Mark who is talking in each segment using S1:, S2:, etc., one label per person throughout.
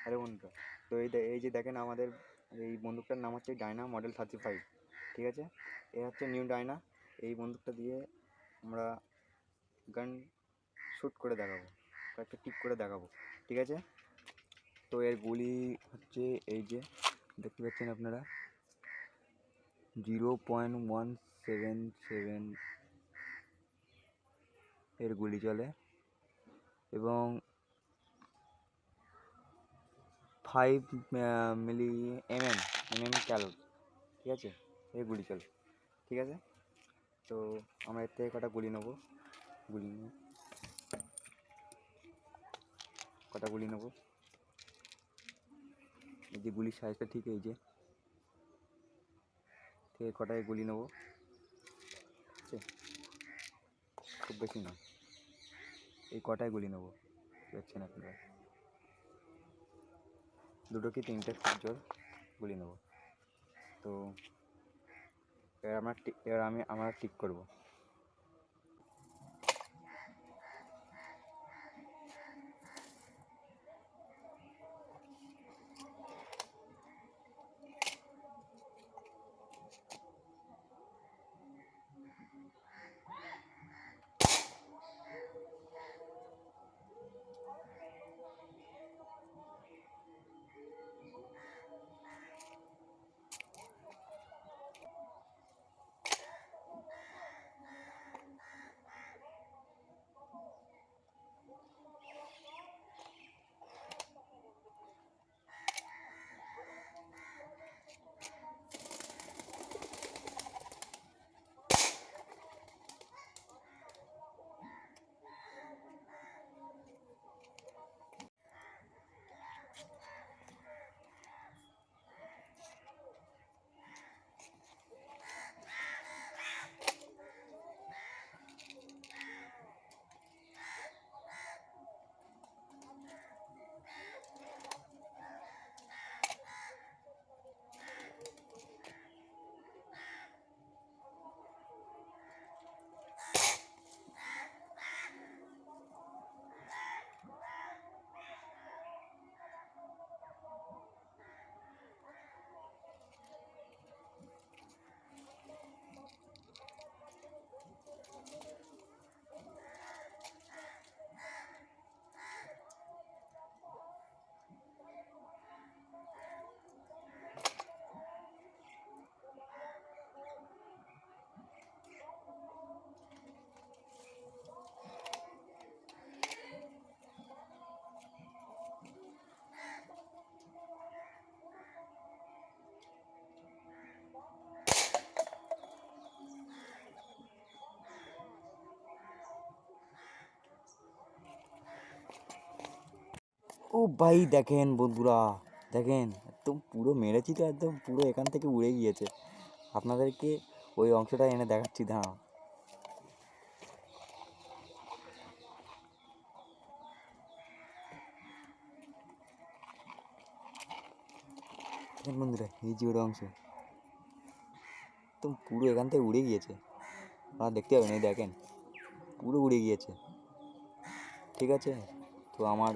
S1: আরে বন্ধুরা, তো এই যে দেখেন আমাদের এই বন্দুকটার নাম হচ্ছে ডায়না মডেল 35। ঠিক আছে, এ হচ্ছে নিউ ডায়না। এই বন্দুকটা দিয়ে আমরা গান শ্যুট করে দেখাবো, কয়েকটা টিক করে দেখাবো। ঠিক আছে, তো এর গুলি হচ্ছে এই যে দেখতে পাচ্ছেন আপনারা 0.177 এর গুলি চলে এবং 5 মিলি ক্যালোর। ঠিক আছে, এই গুলি চলে। ঠিক আছে, তো আমরা এর থেকে কটা গুলি নেবো, কটা গুলি নেবো। এই যে গুলির সাইজটা ঠিক এই যে থেকে কটায় গুলি নেবো, ঠিক আছে, খুব বেশি না, এই কটায় গুলি নেবো দেখছেন আপনারা, দুটো কি তিনটে খুব জোর গুলি নেবো। তো এবার আমরা টিক করবো। ও ভাই দেখেন বন্ধুরা, দেখেন একদম পুরো মেরেছি তো, একদম পুরো এখান থেকে উড়ে গিয়েছে। আপনাদেরকে ওই অংশটা এনে দেখাচ্ছি, দাঁড়াও। দেখেন বন্ধুরা, এই যে ওটা অংশ একদম পুরো এখান থেকে উড়ে গিয়েছে, আপনারা দেখতে পাবেন, এই দেখেন পুরো উড়ে গিয়েছে। ঠিক আছে, তো আমার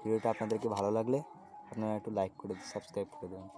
S1: ভিডিওটা আপনাদেরকে ভালো লাগলে আপনারা একটু লাইক করে সাবস্ক্রাইব করে দেবেন।